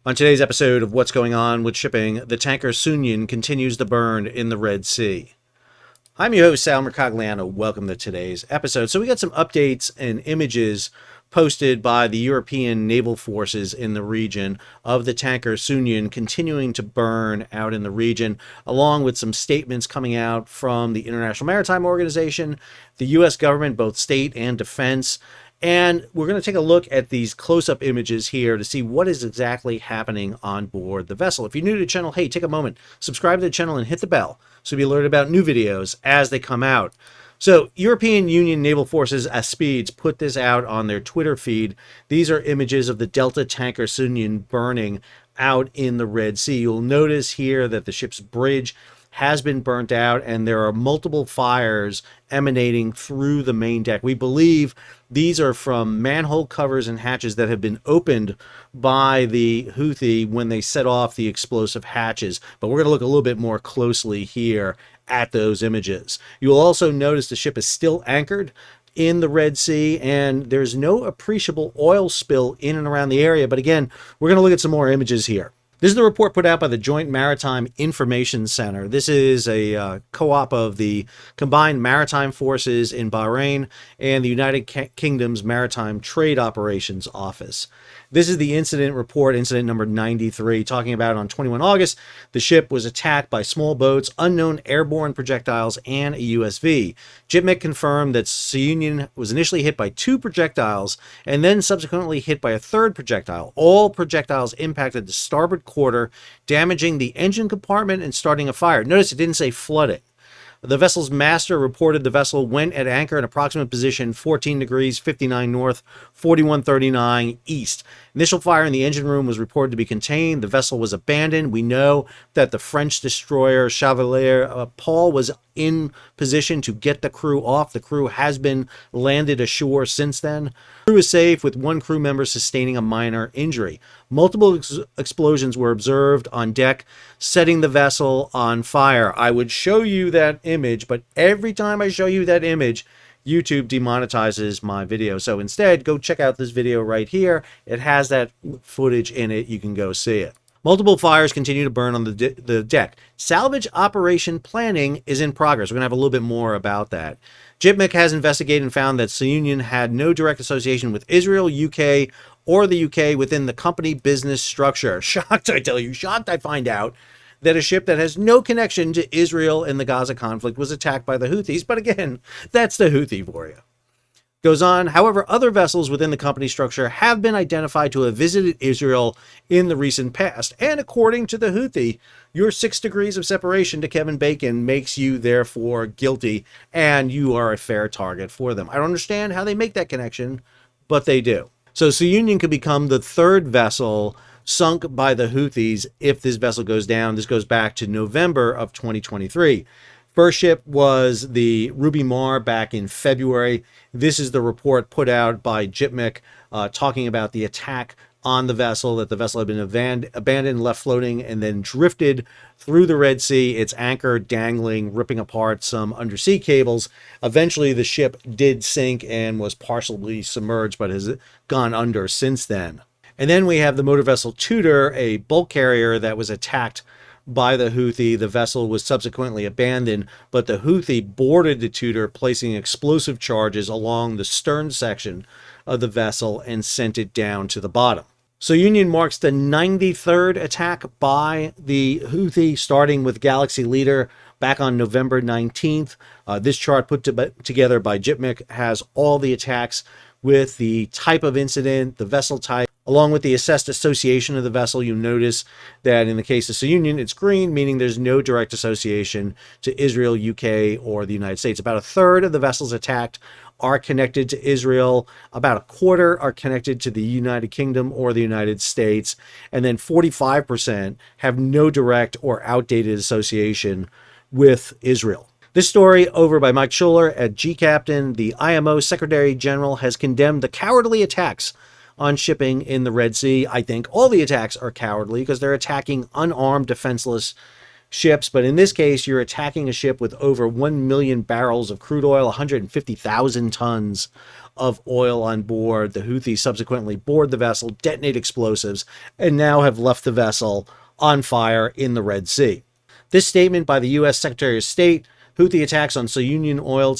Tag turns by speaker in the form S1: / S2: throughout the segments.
S1: On today's episode of What's Going On with Shipping, the tanker Sounion continues to burn in the Red Sea. I'm your host, Sal Mercogliano. Welcome to today's episode. So we got some updates and images posted by the European naval forces in the region of the tanker Sounion continuing to burn out in the region, along with some statements coming out from the International Maritime Organization, the U.S. government, both state and defense. And we're going to take a look at these close-up images here to see what is exactly happening on board the vessel. If you're new to the channel, hey, take a moment, subscribe to the channel and hit the bell so you'll be alerted about new videos as they come out. So European Union Naval Forces ASPIDES put this out on their Twitter feed. These are images of the Delta tanker Sounion burning out in the Red Sea. You'll notice here that the ship's bridge has been burnt out and there are multiple fires emanating through the main deck. We believe these are from manhole covers and hatches that have been opened by the Houthi when they set off the explosive hatches. But we're going to look a little bit more closely here at those images. You'll also notice the ship is still anchored in the Red Sea and there's no appreciable oil spill in and around the area. But again, we're going to look at some more images here. This is the report put out by the Joint Maritime Information Center. This is a co-op of the Combined Maritime Forces in Bahrain and the United Kingdom's Maritime Trade Operations Office. This is the incident report, incident number 93, talking about on 21 August, the ship was attacked by small boats, unknown airborne projectiles, and a USV. JMIC confirmed that Sounion was initially hit by 2 projectiles and then subsequently hit by a 3rd projectile. All projectiles impacted the starboard quarter, damaging the engine compartment and starting a fire. Notice it didn't say flooding. The vessel's master reported the vessel went at anchor in approximate position 14 degrees 59 north, 4139 east. Initial fire in the engine room was reported to be contained. The vessel was abandoned. We know that the French destroyer Chevalier Paul was in position to get the crew off. The crew has been landed ashore since then. The crew is safe, with 1 crew member sustaining a minor injury. Multiple explosions were observed on deck, setting the vessel on fire. I would show you that image, but every time I show you that image, YouTube demonetizes my video. So instead, go check out this video right here. It has that footage in it. You can go see it. Multiple fires continue to burn on the deck. Salvage operation planning is in progress. We're going to have a little bit more about that. JMIC has investigated and found that Sounion had no direct association with Israel, UK, or the UK within the company business structure. Shocked, I tell you. Shocked, I find out that a ship that has no connection to Israel in the Gaza conflict was attacked by the Houthis. But again, that's the Houthi for you. Goes on, however, other vessels within the company structure have been identified to have visited Israel in the recent past. And according to the Houthi, your 6 degrees of separation to Kevin Bacon makes you therefore guilty, and you are a fair target for them. I don't understand how they make that connection, but they do. So Sounion could become the 3rd vessel sunk by the Houthis if this vessel goes down. This goes back to November of 2023. First ship was the Ruby Mar back in February. This is the report put out by JMIC talking about the attack on the vessel, that the vessel had been abandoned, left floating, and then drifted through the Red Sea, its anchor dangling, ripping apart some undersea cables. Eventually, the ship did sink and was partially submerged, but has gone under since then. And then we have the motor vessel Tudor, a bulk carrier that was attacked by the Houthi. The vessel was subsequently abandoned, but the Houthi boarded the Tudor, placing explosive charges along the stern section of the vessel and sent it down to the bottom. Sounion marks the 93rd attack by the Houthi, starting with Galaxy Leader back on November 19th. This chart put together by JMIC has all the attacks with the type of incident, the vessel type, along with the assessed association of the vessel. You'll notice that in the case of Sounion, it's green, meaning there's no direct association to Israel, UK, or the United States. About 1/3 of the vessels attacked are connected to Israel. About 1/4 are connected to the United Kingdom or the United States. And then 45% have no direct or outdated association with Israel. This story over by Mike Schuller at G-Captain. The IMO Secretary General has condemned the cowardly attacks on shipping in the Red Sea. I think all the attacks are cowardly because they're attacking unarmed, defenseless ships, but in this case, you're attacking a ship with over 1 million barrels of crude oil, 150,000 tons of oil on board. The Houthis subsequently board the vessel, detonate explosives, and now have left the vessel on fire in the Red Sea. This statement by the U.S. Secretary of State, Houthi attacks on Sounion oil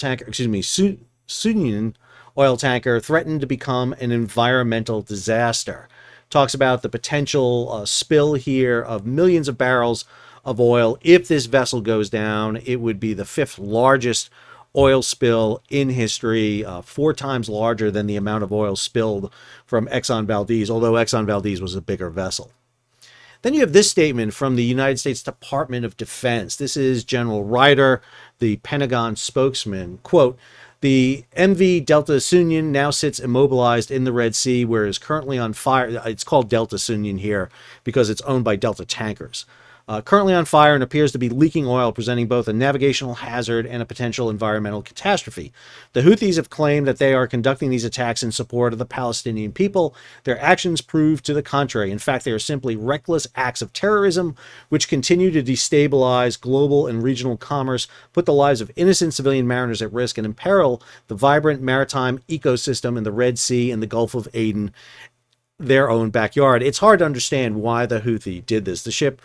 S1: tanker threatened to become an environmental disaster. Talks about the potential spill here of millions of barrels of oil. If this vessel goes down, it would be the 5th largest oil spill in history, 4 times larger than the amount of oil spilled from Exxon Valdez, although Exxon Valdez was a bigger vessel. Then you have this statement from the United States Department of Defense. This is General Ryder, the Pentagon spokesman. Quote, the MV Delta Sounion now sits immobilized in the Red Sea, where it is currently on fire. It's called Delta Sounion here because it's owned by Delta Tankers. Currently on fire and appears to be leaking oil, presenting both a navigational hazard and a potential environmental catastrophe. The Houthis have claimed that they are conducting these attacks in support of the Palestinian people. Their actions prove to the contrary. In fact, they are simply reckless acts of terrorism, which continue to destabilize global and regional commerce, put the lives of innocent civilian mariners at risk, and imperil the vibrant maritime ecosystem in the Red Sea and the Gulf of Aden, their own backyard. It's hard to understand why the Houthi did this. The ship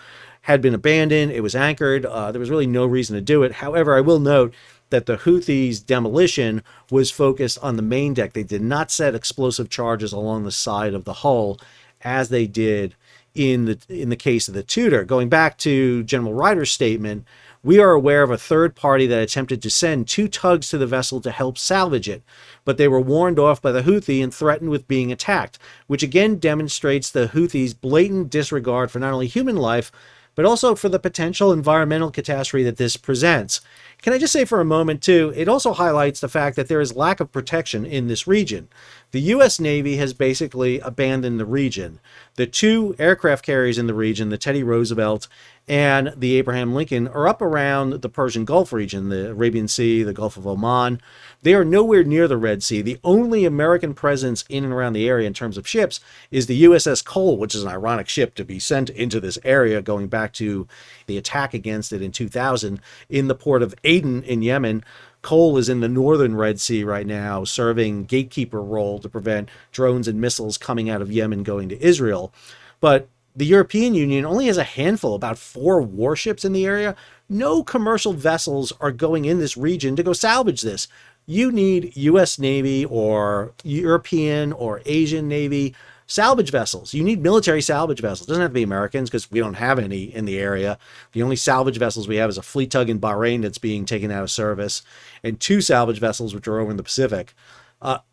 S1: had been abandoned. It was anchored. There was really no reason to do it. However, I will note that the Houthis' demolition was focused on the main deck. They did not set explosive charges along the side of the hull as they did in the case of the Tudor. Going back to General Ryder's statement, we are aware of a third party that attempted to send 2 tugs to the vessel to help salvage it, but they were warned off by the Houthi and threatened with being attacked, which again demonstrates the Houthis' blatant disregard for not only human life, but also for the potential environmental catastrophe that this presents. Can I just say for a moment, too, it also highlights the fact that there is lack of protection in this region. The U.S. Navy has basically abandoned the region. The 2 aircraft carriers in the region, the Teddy Roosevelt and the Abraham Lincoln, are up around the Persian Gulf region, the Arabian Sea, the Gulf of Oman. They are nowhere near the Red Sea. The only American presence in and around the area in terms of ships is the USS Cole, which is an ironic ship to be sent into this area, going back to the attack against it in 2000 in the port of Aden in Yemen. Cole is in the northern Red Sea right now, serving gatekeeper role to prevent drones and missiles coming out of Yemen going to Israel. But the European Union only has a handful, about 4 warships in the area. No commercial vessels are going in this region to go salvage this. You need U.S. Navy or European or Asian Navy salvage vessels. You need military salvage vessels. It doesn't have to be Americans because we don't have any in the area. The only salvage vessels we have is a fleet tug in Bahrain that's being taken out of service and 2 salvage vessels which are over in the Pacific.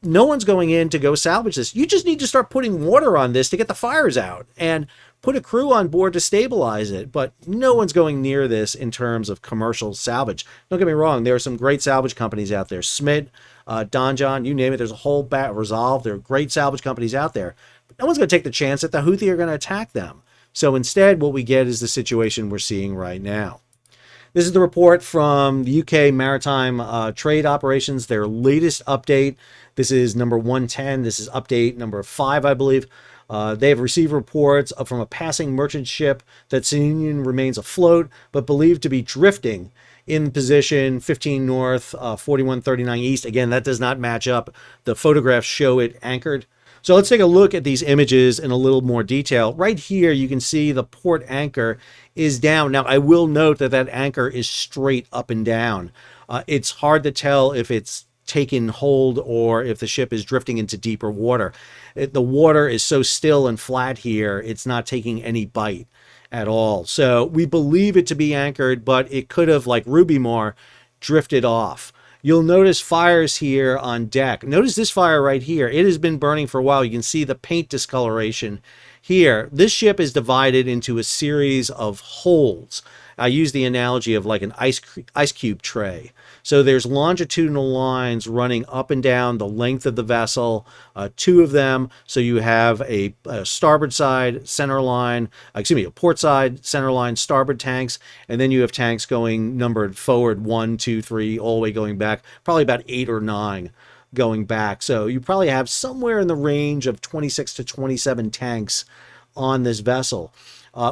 S1: No one's going in to go salvage this. You just need to start putting water on this to get the fires out and put a crew on board to stabilize it. But no one's going near this in terms of commercial salvage. Don't get me wrong. There are some great salvage companies out there. Smith, Donjon, you name it. There's a whole Resolve. There are great salvage companies out there. But no one's going to take the chance that the Houthi are going to attack them. So instead, what we get is the situation we're seeing right now. This is the report from the UK Maritime Trade Operations, their latest update. This is number 110. This is update number 5, I believe. They have received reports from a passing merchant ship that Sounion remains afloat, but believed to be drifting in position 15 north, 4139 east. Again, that does not match up. The photographs show it anchored. So let's take a look at these images in a little more detail. Right here, you can see the port anchor is down. Now, I will note that that anchor is straight up and down. It's hard to tell if it's taken hold or if the ship is drifting into deeper water. The water is so still and flat here, it's not taking any bite at all. So we believe it to be anchored, but it could have, like Rubimar, drifted off. You'll notice fires here on deck. Notice this fire right here. It has been burning for a while. You can see the paint discoloration here. This ship is divided into a series of holds. I use the analogy of like an ice cube tray. So there's longitudinal lines running up and down the length of the vessel, 2 of them. So you have a starboard side center line, a port side center line, starboard tanks, and then you have tanks going numbered forward 1, 2, 3, all the way going back, probably about 8 or 9 going back. So you probably have somewhere in the range of 26 to 27 tanks on this vessel.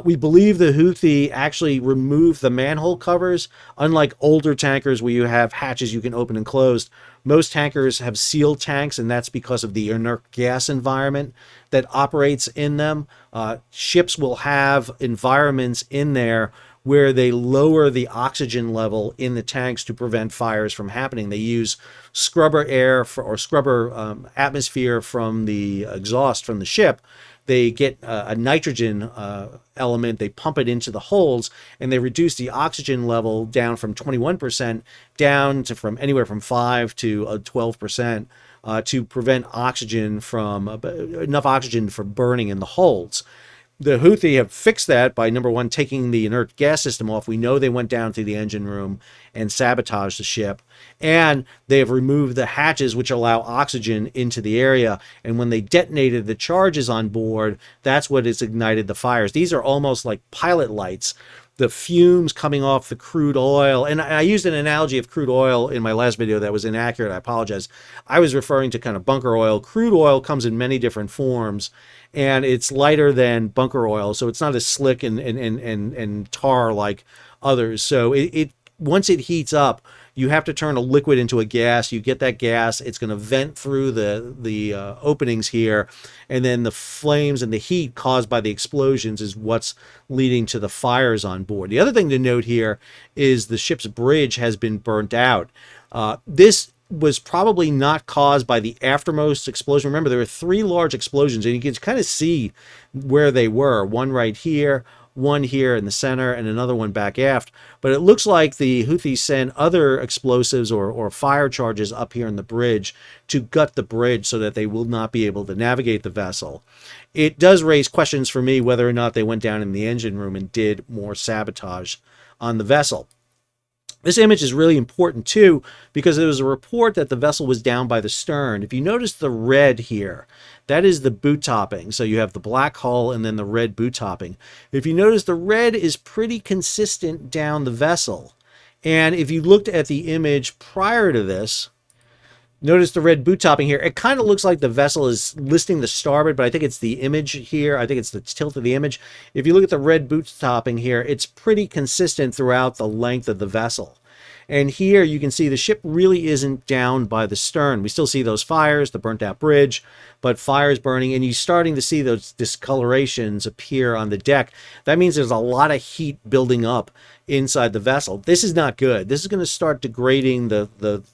S1: We believe the Houthi actually removed the manhole covers. Unlike older tankers where you have hatches you can open and close, most tankers have sealed tanks, and that's because of the inert gas environment that operates in them. Ships will have environments in there where they lower the oxygen level in the tanks to prevent fires from happening. They use scrubber air or scrubber atmosphere from the exhaust from the ship. They get a nitrogen element, they pump it into the holds, and they reduce the oxygen level down from 21% down to from anywhere from 5 to 12% to prevent oxygen from enough oxygen for burning in the holds. The Houthi have fixed that by, number one, taking the inert gas system off. We know they went down to the engine room and sabotaged the ship. And they have removed the hatches which allow oxygen into the area. And when they detonated the charges on board, that's what has ignited the fires. These are almost like pilot lights. The fumes coming off the crude oil. And I used an analogy of crude oil in my last video that was inaccurate. I apologize. I was referring to kind of bunker oil. Crude oil comes in many different forms, and it's lighter than bunker oil, so it's not as slick and tar like others. So it once it heats up, you have to turn a liquid into a gas. You get that gas, it's going to vent through the openings here, and then the flames and the heat caused by the explosions is what's leading to the fires on board. The other thing to note here is the ship's bridge has been burnt out. This was probably not caused by the aftermost explosion. Remember, there were 3 large explosions, and you can kind of see where they were. One right here, one here in the center, and another one back aft. But it looks like the Houthis sent other explosives or fire charges up here in the bridge to gut the bridge so that they will not be able to navigate the vessel. It does raise questions for me whether or not they went down in the engine room and did more sabotage on the vessel. This image is really important too because there was a report that the vessel was down by the stern. If you notice the red here, that is the boot topping. So you have the black hull and then the red boot topping. If you notice, the red is pretty consistent down the vessel. And if you looked at the image prior to this, notice the red boot topping here. It kind of looks like the vessel is listing the starboard, but I think it's the image here. I think it's the tilt of the image. If you look at the red boot topping here, it's pretty consistent throughout the length of the vessel. And here you can see the ship really isn't down by the stern. We still see those fires, the burnt out bridge, but fires burning, and you're starting to see those discolorations appear on the deck. That means there's a lot of heat building up inside the vessel. This is not good. This is going to start degrading the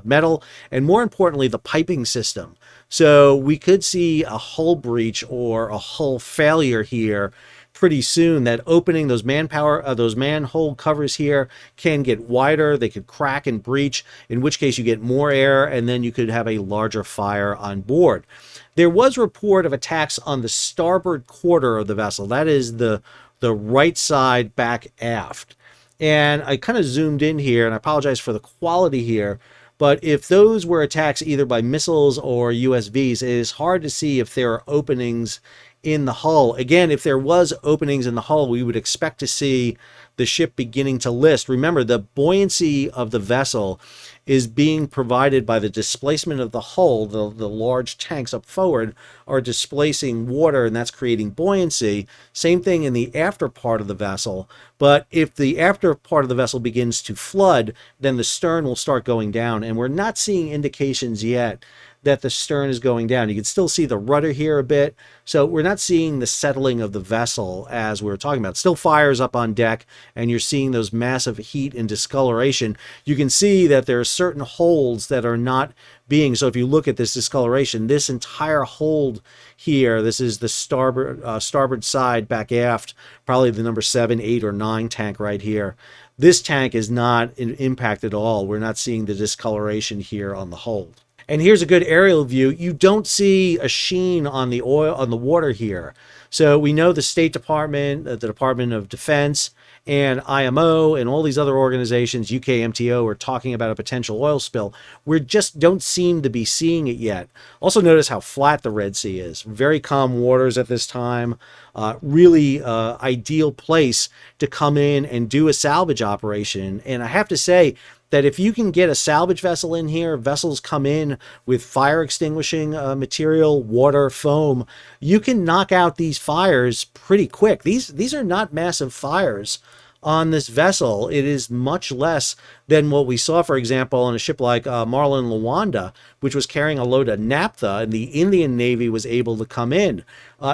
S1: metal, and more importantly, the piping system. So we could see a hull breach or a hull failure here pretty soon. That opening, those manhole covers here can get wider. They could crack and breach, in which case you get more air, and then you could have a larger fire on board. There was report of attacks on the starboard quarter of the vessel. That is the right side back aft. And I kind of zoomed in here, and I apologize for the quality here, but if those were attacks either by missiles or USVs, it is hard to see if there are openings in the hull. Again, if there was openings in the hull, we would expect to see the ship beginning to list. Remember, the buoyancy of the vessel is being provided by the displacement of the hull. The large tanks up forward are displacing water, and that's creating buoyancy. Same thing in the after part of the vessel. But if the after part of the vessel begins to flood, then the stern will start going down, and we're not seeing indications yet that the stern is going down. You can still see the rudder here a bit. So we're not seeing the settling of the vessel as we were talking about. Still fires up on deck, and you're seeing those massive heat and discoloration. You can see that there are certain holds that are not being, so if you look at this discoloration, this entire hold here, this is the starboard side back aft, probably the number 7, 8, or 9 tank right here. This tank is not impacted at all. We're not seeing the discoloration here on the hold. And here's a good aerial view. You don't see a sheen on the oil, on the water here. So we know the State Department, the Department of Defense, and IMO and all these other organizations, UKMTO, are talking about a potential oil spill. We just don't seem to be seeing it yet. Also notice how flat the Red Sea is. Very calm waters at this time. Really ideal place to come in and do a salvage operation. And I have to say that if you can get a salvage vessel in here, vessels come in with fire extinguishing material, water, foam, you can knock out these fires pretty quick. These are not massive fires on this vessel. It is much less than what we saw, for example, on a ship like Marlin Luanda, which was carrying a load of naphtha, and the Indian Navy was able to come in.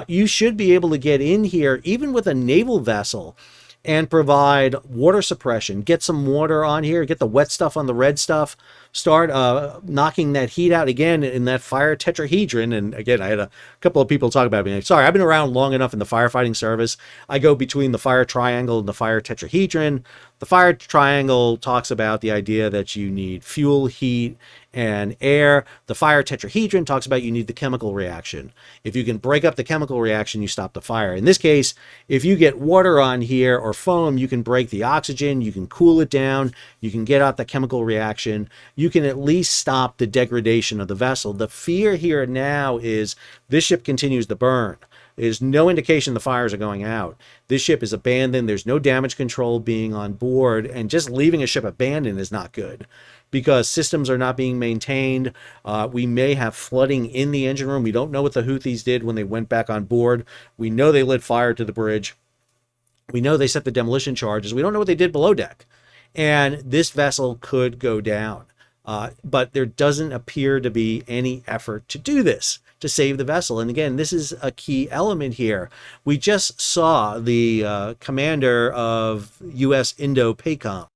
S1: You should be able to get in here, even with a naval vessel, and provide water suppression, get some water on here, get the wet stuff on the red stuff, start knocking that heat out again in that fire tetrahedron. And again, I had a couple of people talk about me. Like, sorry, I've been around long enough in the firefighting service. I go between the fire triangle and the fire tetrahedron. The fire triangle talks about the idea that you need fuel, heat, and air. The fire tetrahedron talks about you need the chemical reaction. If you can break up the chemical reaction, you stop the fire. In this case, if you get water on here or foam, you can break the oxygen, you can cool it down, you can get out the chemical reaction, you can at least stop the degradation of the vessel. The fear here now is this ship continues to burn. There's no indication the fires are going out. This ship is abandoned. There's no damage control being on board, and just leaving a ship abandoned is not good because systems are not being maintained. We may have flooding in the engine room. We don't know what the Houthis did when they went back on board. We know they lit fire to the bridge. We know they set the demolition charges. We don't know what they did below deck. And this vessel could go down. But there doesn't appear to be any effort to do this, to save the vessel. And again, this is a key element here. We just saw the commander of U.S. Indo-PACOM,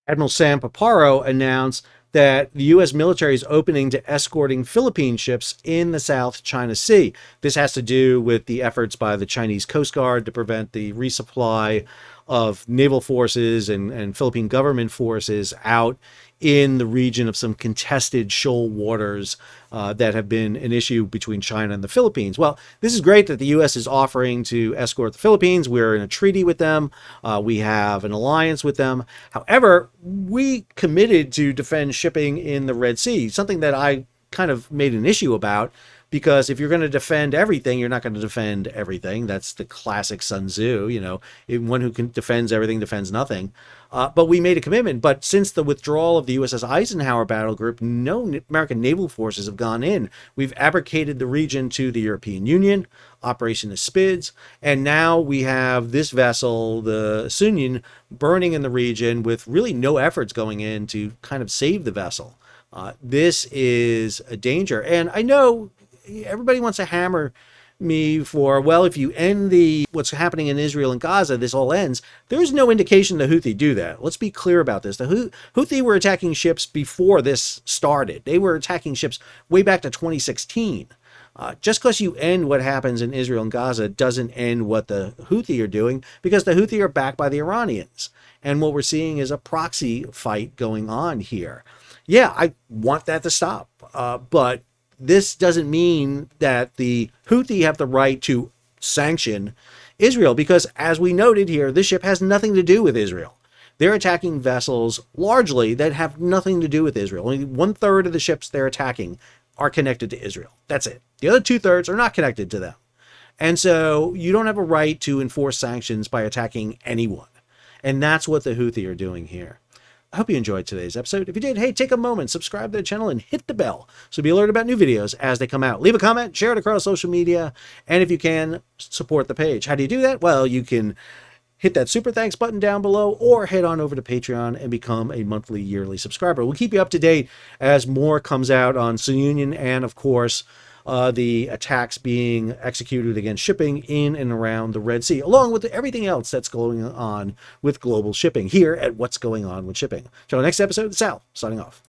S1: Admiral Sam Paparo, announce that the U.S. military is opening to escorting Philippine ships in the South China Sea. This has to do with the efforts by the Chinese Coast Guard to prevent the resupply of naval forces and Philippine government forces out in the region of some contested shoal waters that have been an issue between China and the Philippines. Well, this is great that the U.S. is offering to escort the Philippines. We're in a treaty with them. We have an alliance with them. However, we committed to defend shipping in the Red Sea, something that I kind of made an issue about, because if you're going to defend everything, you're not going to defend everything. That's the classic Sun Tzu, you know, one who defends everything defends nothing. But we made a commitment. But since the withdrawal of the USS Eisenhower battle group, no American naval forces have gone in. We've abrogated the region to the European Union, Operation Spids, and now we have this vessel, the Sounion, burning in the region with really no efforts going in to kind of save the vessel. This is a danger. And I know everybody wants to hammer me for, well, if you end what's happening in Israel and Gaza, this all ends. There's no indication the Houthi do that. Let's be clear about this. The Houthi were attacking ships before this started. They were attacking ships way back to 2016. Just because you end what happens in Israel and Gaza doesn't end what the Houthi are doing, because the Houthi are backed by the Iranians. And what we're seeing is a proxy fight going on here. Yeah, I want that to stop. But this doesn't mean that the Houthi have the right to sanction Israel, because as we noted here, this ship has nothing to do with Israel. They're attacking vessels largely that have nothing to do with Israel. Only 1/3 of the ships they're attacking are connected to Israel. That's it. The other 2/3 are not connected to them. And so you don't have a right to enforce sanctions by attacking anyone. And that's what the Houthi are doing here. I hope you enjoyed today's episode. If you did, hey, take a moment, subscribe to the channel, and hit the bell so be alerted about new videos as they come out. Leave a comment, share it across social media, and if you can, support the page. How do you do that? Well, you can hit that super thanks button down below, or head on over to Patreon and become a monthly, yearly subscriber. We'll keep you up to date as more comes out on Sounion and, of course, the attacks being executed against shipping in and around the Red Sea, along with everything else that's going on with global shipping here at What's Going On with Shipping. Until the next episode, Sal, signing off.